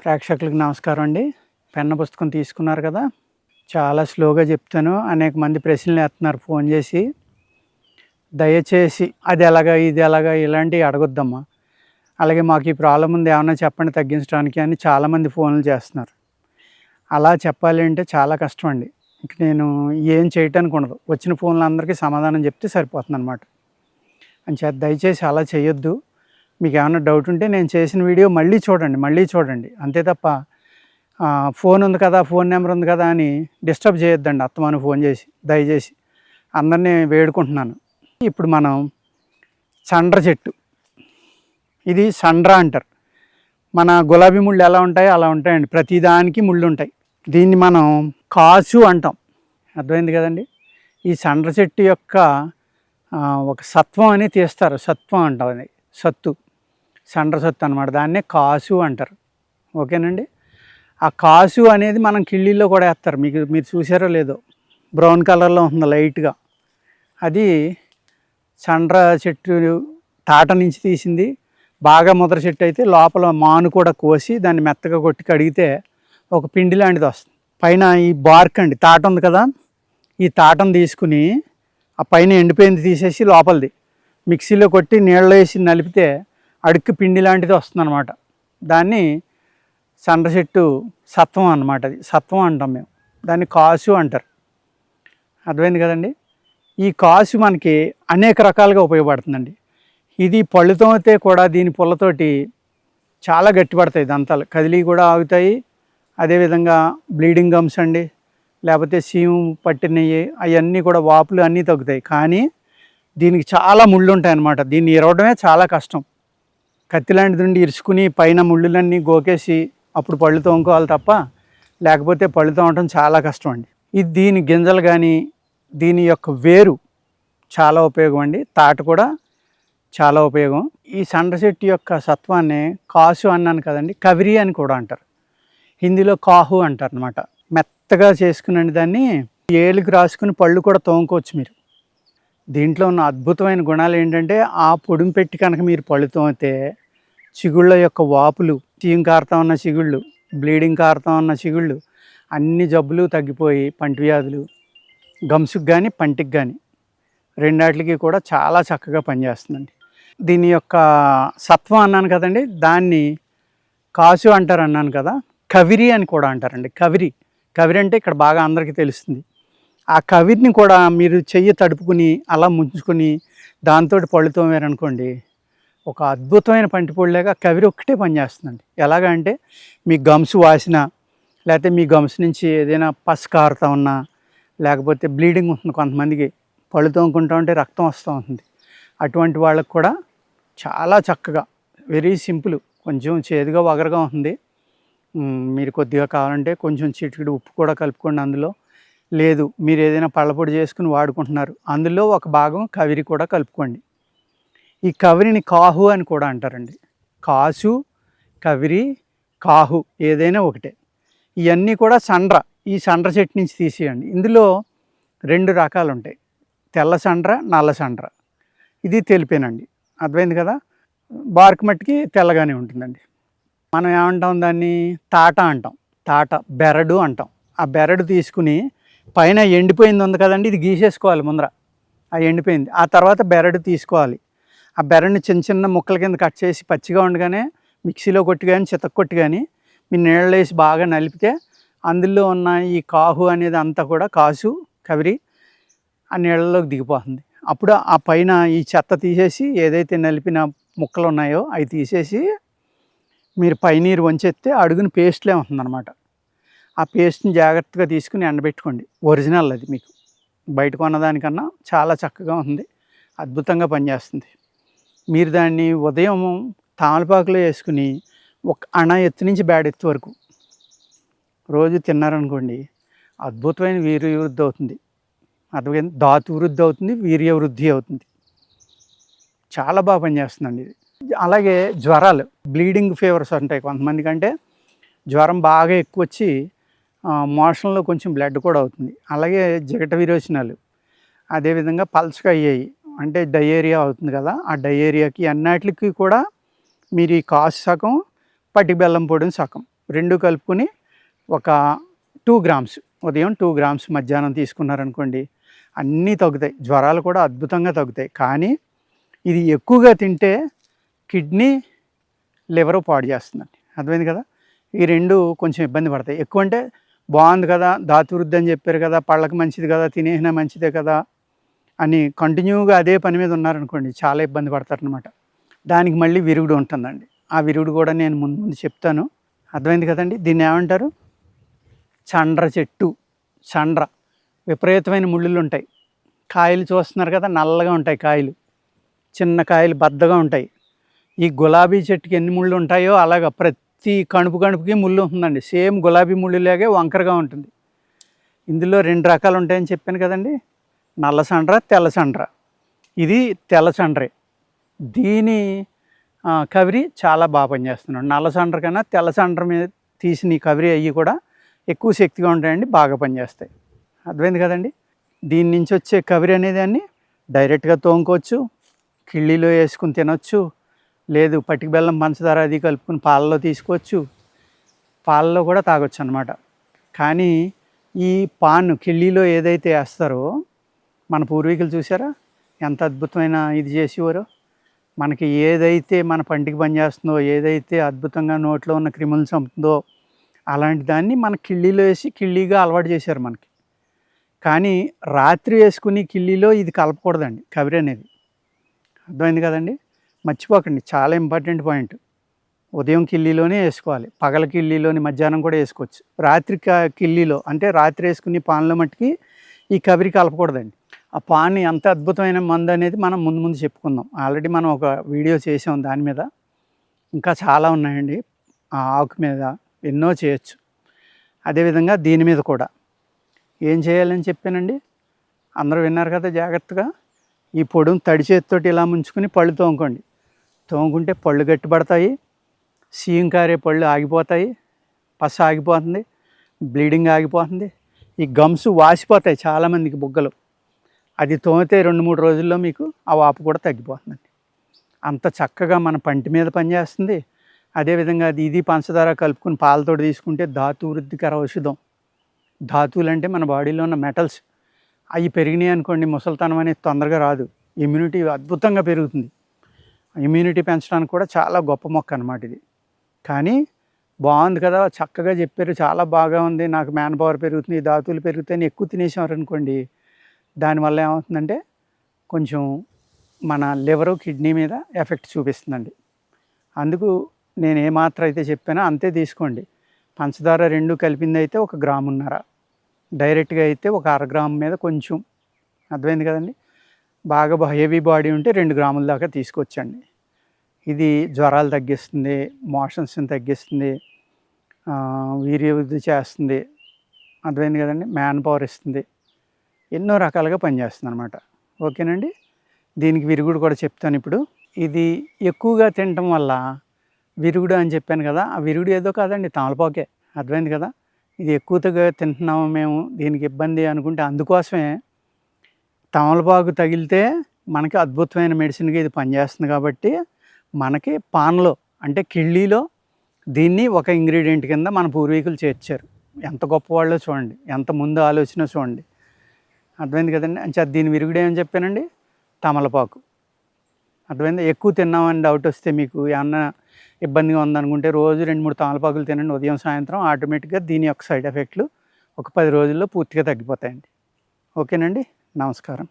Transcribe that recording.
ప్రేక్షకులకు నమస్కారం అండి. పెన్న పుస్తకం తీసుకున్నారు కదా, చాలా స్లోగా చెప్తాను. అనేక మంది ప్రశ్నలు వేస్తున్నారు ఫోన్ చేసి. దయచేసి అది ఎలాగా ఇది ఎలాగా ఇలాంటివి అడగొద్దమ్మా. అలాగే మాకు ఈ ప్రాబ్లం ఉంది ఏమన్నా చెప్పండి తగ్గించడానికి అని చాలామంది ఫోన్లు చేస్తున్నారు. అలా చెప్పాలి అంటే చాలా కష్టం అండి. ఇంక నేను ఏం చేయటానికి ఉండదు. వచ్చిన ఫోన్లు అందరికీ సమాధానం చెప్తే సరిపోతుంది అనమాట. అంచేత దయచేసి అలా చేయొద్దు. మీకు ఏమైనా డౌట్ ఉంటే నేను చేసిన వీడియో మళ్ళీ చూడండి అంతే తప్ప ఫోన్ ఉంది కదా, ఫోన్ నెంబర్ ఉంది కదా అని డిస్టర్బ్ చేయొద్దండి అత్తమాను ఫోన్ చేసి. దయచేసి అందరినీ వేడుకుంటున్నాను. ఇప్పుడు మనం సండ్ర చెట్టు, ఇది సండ్ర అంటారు. మన గులాబీ ముళ్ళు ఎలా ఉంటాయో అలా ఉంటాయండి, ప్రతిదానికి ముళ్ళు ఉంటాయి. దీన్ని మనం కాసు అంటాం, అర్థమైంది కదండి. ఈ సండ్ర చెట్టు యొక్క ఒక సత్వం అని తీస్తారు, సత్వం అంటాం, అది సత్తు, సండ్ర సత్తు అనమాట. దాన్నే కాసు అంటారు. ఓకేనండి. ఆ కాసు అనేది మనం కిళ్ళీల్లో కూడా వేస్తారు. మీరు చూసారో లేదో, బ్రౌన్ కలర్లో ఉంటుంది లైట్గా. అది సండ్ర చెట్టు తాట నుంచి తీసింది. బాగా ముద్ర చెట్టు అయితే లోపల మాను కూడా కోసి దాన్ని మెత్తగా కొట్టి కడిగితే ఒక పిండి లాంటిది వస్తుంది. పైన ఈ బార్క్ అండి, తాట ఉంది కదా, ఈ తాటను తీసుకుని ఆ పైన ఎండిపోయింది తీసేసి లోపలిది మిక్సీలో కొట్టి నీళ్ళలో వేసి నలిపితే అడుక్కి పిండి లాంటిది వస్తుంది అనమాట. దాన్ని సండ్ర చెట్టు సత్వం అన్నమాట. అది సత్వం అంటాం మేము, దాన్ని కాసు అంటారు. అర్థమైంది కదండి. ఈ కాసు మనకి అనేక రకాలుగా ఉపయోగపడుతుందండి. ఇది పళ్ళుతో అయితే కూడా దీని పుల్లతోటి చాలా గట్టిపడతాయి దంతాలు, కదిలి కూడా ఆగుతాయి. అదేవిధంగా బ్లీడింగ్ గమ్స్ అండి, లేకపోతే సీము పట్టినవి అవన్నీ కూడా వాపులు అన్నీ తగ్గుతాయి. కానీ దీనికి చాలా ముళ్ళు ఉంటాయి అన్నమాట. దీన్ని ఇరవడమే చాలా కష్టం. కత్తి లాంటిది నుండి ఇరుచుకుని పైన ముళ్ళులన్నీ గోకేసి అప్పుడు పళ్ళు తోముకోవాలి తప్ప, లేకపోతే పళ్ళు తోమటం చాలా కష్టం అండి. ఇది దీని గింజలు కానీ దీని యొక్క వేరు చాలా ఉపయోగం అండి. తాట కూడా చాలా ఉపయోగం. ఈ సండ్ర చెట్టు యొక్క సత్వాన్ని కాసు అన్నాను కదండి, కవిరి అని కూడా అంటారు. హిందీలో కాహు అంటారు అనమాట. మెత్తగా చేసుకునండి దాన్ని ఏలుకి రాసుకుని పళ్ళు కూడా తోముకోవచ్చు మీరు. దీంట్లో ఉన్న అద్భుతమైన గుణాలు ఏంటంటే, ఆ పొడిని పెట్టి కనుక మీరు పళ్ళు తోమితే చిగుళ్ళ యొక్క వాపులు, చీయం కారుతా ఉన్న చిగుళ్ళు, బ్లీడింగ్ కారుతా ఉన్న చిగుళ్ళు, అన్ని జబ్బులు తగ్గిపోయి పంటి వ్యాధులు, గమ్స్కి కానీ పంటికి కానీ రెండాటికి కూడా చాలా చక్కగా పనిచేస్తుందండి. దీని యొక్క సత్వం అన్నాను కదండి, దాన్ని కాసు అంటారు అన్నాను కదా, కవిరి అని కూడా అంటారండి. కవిరి అంటే ఇక్కడ బాగా అందరికీ తెలుస్తుంది. ఆ కవిరిని కూడా మీరు చెయ్యి తడుపుకుని అలా ముంచుకొని దాంతో పళ్ళు తోమారనుకోండి, ఒక అద్భుతమైన పంటిపొడిలాగా కవిరి ఒక్కటే పనిచేస్తుందండి. ఎలాగ అంటే, మీ గమ్స్ వాసిన, లేకపోతే మీ గమ్స్ నుంచి ఏదైనా పసు కారుతూ ఉన్నా, లేకపోతే బ్లీడింగ్ ఉంటుంది కొంతమందికి, పళ్ళు తోముకుంటూ ఉంటే రక్తం వస్తూ ఉంటుంది, అటువంటి వాళ్ళకు కూడా చాలా చక్కగా, వెరీ సింపుల్. కొంచెం చేదుగా వగరగా ఉంటుంది. మీరు కొద్దిగా కావాలంటే కొంచెం చిటికెడు ఉప్పు కూడా కలుపుకోండి అందులో. లేదు మీరు ఏదైనా పళ్ళపొడి చేసుకుని వాడుకుంటున్నారు, అందులో ఒక భాగం కవిరి కూడా కలుపుకోండి. ఈ కవిరిని కాహు అని కూడా అంటారండి. కాసు, కవిరి, కాహు ఏదైనా ఒకటే. ఇవన్నీ కూడా సండ్ర, ఈ సండ్ర చెట్టు నుంచి తీసేయండి. ఇందులో 2 రకాలు ఉంటాయి, తెల్ల సండ్ర, నల్ల సండ్ర. ఇది తెలిపేనండి, అర్థమైంది కదా. బార్క్ మట్టికి తెల్లగానే ఉంటుందండి. మనం ఏమంటాం, దాన్ని తాట అంటాం, తాట బెరడు అంటాం. ఆ బెరడు తీసుకుని పైన ఎండిపోయింది ఉంది కదండి, ఇది గీసేసుకోవాలి ముందర, ఆ ఎండిపోయింది. ఆ తర్వాత బెరడు తీసుకోవాలి. ఆ బెరడుని చిన్న చిన్న ముక్కల కింద కట్ చేసి పచ్చిగా ఉండగానే మిక్సీలో కొట్టి కానీ చితక్కొట్టి కానీ మీ నీళ్ళు వేసి బాగా నలిపితే అందులో ఉన్న ఈ కాహు అనేది అంతా కూడా, కాసు కవిరి, ఆ నీళ్ళలోకి దిగిపోతుంది. అప్పుడు ఆ పైన ఈ చెత్త తీసేసి ఏదైతే నలిపిన ముక్కలు ఉన్నాయో అవి తీసేసి మీరు పైనీరు వంచేస్తే అడుగుని పేస్ట్లే ఉంటుందన్నమాట. ఆ పేస్ట్ని జాగ్రత్తగా తీసుకుని ఎండబెట్టుకోండి. ఒరిజినల్ అది, మీకు బయట కొన్నదానికన్నా చాలా చక్కగా ఉంది, అద్భుతంగా పనిచేస్తుంది. మీరు దాన్ని ఉదయం తామలపాకులో వేసుకుని ఒక అణ ఎత్తు నుంచి బ్యాడ్ ఎత్తు వరకు రోజు తిన్నారనుకోండి, అద్భుతమైన వీర్య వృద్ధి అవుతుంది. అదే ధాతు వృద్ధి అవుతుంది, వీర్య వృద్ధి అవుతుంది. చాలా బాగా పనిచేస్తుందండి ఇది. అలాగే జ్వరాలు, బ్లీడింగ్ ఫీవర్స్ ఉంటాయి కొంతమందికి. అంటే జ్వరం బాగా ఎక్కువ వచ్చి మోషన్లో కొంచెం బ్లడ్ కూడా అవుతుంది. అలాగే జిగట విరోచనాలు, అదేవిధంగా పల్చగా అయ్యాయి అంటే డయేరియా అవుతుంది కదా, ఆ డయేరియాకి అన్నిటికి కూడా మీరు ఈ కాసు సగం, పట్టి బెల్లం పొడిని సగం రెండు కలుపుకొని ఒక 2 గ్రామ్స్ ఉదయం 2 గ్రామ్స్ మధ్యాహ్నం తీసుకున్నారనుకోండి అన్నీ తగ్గుతాయి. జ్వరాలు కూడా అద్భుతంగా తగ్గుతాయి. కానీ ఇది ఎక్కువగా తింటే కిడ్నీ, లివరు పాడు చేస్తుందండి. అర్థమైంది కదా. ఈ 2 కొంచెం ఇబ్బంది పడతాయి. ఎక్కువ అంటే బాగుంది కదా, ధాతువృద్ధి అని చెప్పారు కదా, పళ్ళకి మంచిది కదా, తినేసినా మంచిదే కదా అని కంటిన్యూగా అదే పని మీద ఉన్నారనుకోండి చాలా ఇబ్బంది పడతారనమాట. దానికి మళ్ళీ విరుగుడు ఉంటుందండి. ఆ విరుగుడు కూడా నేను ముందు ముందు చెప్తాను. అర్థమైంది కదండి. దీన్ని ఏమంటారు? చండ్ర చెట్టు. చండ్ర విపరీతమైన ముళ్ళులు ఉంటాయి. కాయలు చూస్తున్నారు కదా, నల్లగా ఉంటాయి కాయలు, చిన్న కాయలు బద్దగా ఉంటాయి. ఈ గులాబీ చెట్టుకి ఎన్ని ముళ్ళు ఉంటాయో అలాగా ప్రతి కణుపుకి ముళ్ళు ఉంటుందండి. సేమ్ గులాబీ ముళ్ళులాగే వంకరగా ఉంటుంది. ఇందులో 2 రకాలు ఉంటాయని చెప్పాను కదండి, నల్ల సండ్ర, తెల్ల సండ్ర. ఇది తెల్ల సండ్రే. దీని కవిరి చాలా బాగా పనిచేస్తున్నాడు. నల్ల సండ్ర కన్నా తెల్ల సండ్ర మీద తీసిన ఈ కవిరి అవి కూడా ఎక్కువ శక్తిగా ఉంటాయండి, బాగా పనిచేస్తాయి. అర్థమైంది కదండి. దీని నుంచి వచ్చే కవిరి అనేదాన్ని డైరెక్ట్గా తోముకోవచ్చు, కిళ్ళీలో వేసుకుని తినొచ్చు, లేదు పటిక బెల్లం పంచదార అది కలుపుకుని పాలలో తీసుకోవచ్చు, పాలలో కూడా తాగొచ్చు అన్నమాట. కానీ ఈ పాన్ కిళ్ళీలో ఏదైతే వేస్తారో మన పూర్వీకులు చూసారా ఎంత అద్భుతమైన ఇది చేసేవారో. మనకి ఏదైతే మన పంటికి పనిచేస్తుందో, ఏదైతే అద్భుతంగా నోట్లో ఉన్న క్రిములను చంపుతుందో అలాంటి దాన్ని మన కిళ్ళీలో వేసి కిళ్ళీగా అలవాటు చేశారు మనకి. కానీ రాత్రి వేసుకుని కిళ్ళీలో ఇది కలపకూడదండి, కవిరి అనేది. అర్థమైంది కదండి. మర్చిపోకండి, చాలా ఇంపార్టెంట్ పాయింట్. ఉదయం కిళ్ళీలోనే వేసుకోవాలి, పగల కిళ్ళీలోని మధ్యాహ్నం కూడా వేసుకోవచ్చు. రాత్రి కిళ్ళీలో అంటే రాత్రి వేసుకుని పాన్లో మట్టుకి ఈ కవిరి కలపకూడదండి. ఆ పాన్ ఎంత అద్భుతమైన మందు అనేది మనం ముందు ముందు చెప్పుకుందాం. ఆల్రెడీ మనం ఒక వీడియో చేసాం దాని మీద. ఇంకా చాలా ఉన్నాయండి. ఆ ఆకు మీద ఎన్నో చేయొచ్చు. అదేవిధంగా దీని మీద కూడా ఏం చేయాలని చెప్పానండి, అందరూ విన్నారు కదా జాగ్రత్తగా. ఈ పొడుం తడి చేతితోటి ఇలా ముంచుకుని పళ్ళు తోముకోండి. తోముకుంటే పళ్ళు గట్టిపడతాయి, సీయం కారే పళ్ళు ఆగిపోతాయి, పస ఆగిపోతుంది, బ్లీడింగ్ ఆగిపోతుంది, ఈ గమ్స్ వాసిపోతాయి చాలామందికి బుగ్గలు. అది తోమితే 2-3 రోజుల్లో మీకు ఆ వాపు కూడా తగ్గిపోతుందండి. అంత చక్కగా మన పంటి మీద పనిచేస్తుంది. అదేవిధంగా ఇది పంచదార కలుపుకుని పాలతో తీసుకుంటే ధాతువృద్ధికర ఔషధం. ధాతువులు అంటే మన బాడీలో ఉన్న మెటల్స్, అవి పెరిగినాయి అనుకోండి ముసలితనం అనేది తొందరగా రాదు, ఇమ్యూనిటీ అద్భుతంగా పెరుగుతుంది. ఇమ్యూనిటీ పెంచడానికి కూడా చాలా గొప్ప మొక్క అన్నమాట ఇది. కానీ బాగుంది కదా, చక్కగా చెప్పారు, చాలా బాగా ఉంది, నాకు మ్యాన్ పవర్ పెరుగుతుంది, ధాతువులు పెరుగుతాయని ఎక్కువ తినేసారు అనుకోండి, దానివల్ల ఏమవుతుందంటే కొంచెం మన లివరు, కిడ్నీ మీద ఎఫెక్ట్ చూపిస్తుందండి. అందుకు నేను ఏమాత్రం అయితే చెప్పానో అంతే తీసుకోండి. పంచదార 2 కలిపింది అయితే 1 గ్రామున్నర, డైరెక్ట్గా అయితే 1/2 గ్రాము మీద కొంచెం. అర్థమైంది కదండి. బాగా హెవీ బాడీ ఉంటే 2 గ్రాముల దాకా తీసుకొచ్చండి. ఇది జ్వరాలు తగ్గిస్తుంది, మోషన్స్ని తగ్గిస్తుంది, వీర్యవృద్ధి చేస్తుంది. అర్థమైంది కదండి. మ్యాన్ పవర్ ఇస్తుంది, ఎన్నో రకాలుగా పనిచేస్తుంది అనమాట. ఓకేనండి. దీనికి విరుగుడు కూడా చెప్తాను ఇప్పుడు. ఇది ఎక్కువగా తినటం వల్ల విరుగుడు అని చెప్పాను కదా, ఆ విరుగుడు ఏదో కాదండి, తమలపాకే. అర్థమైంది కదా. ఇది ఎక్కువగా తింటున్నాము మేము, దీనికి ఇబ్బంది అనుకుంటే అందుకోసమే తమలపాకు తగిలితే మనకి అద్భుతమైన మెడిసిన్గా ఇది పనిచేస్తుంది. కాబట్టి మనకి పాన్లో అంటే కిళ్ళీలో దీన్ని ఒక ఇంగ్రీడియంట్ కింద మన పూర్వీకులు చేర్చారు. ఎంత గొప్పవాళ్ళో చూడండి, ఎంత ముందు ఆలోచన చూడండి. అర్థమైంది కదండి. అంటే దీని విరుగుడు ఏమని చెప్పానండి, తమలపాకు. అర్థమైంది. ఎక్కువ తిన్నామని డౌట్ వస్తే, మీకు ఏమన్నా ఇబ్బందిగా ఉందనుకుంటే రోజు 2-3 తమలపాకులు తినండి ఉదయం సాయంత్రం. ఆటోమేటిక్గా దీని యొక్క సైడ్ ఎఫెక్ట్లు ఒక 10 రోజుల్లో పూర్తిగా తగ్గిపోతాయండి. ఓకేనండి. నమస్కారం.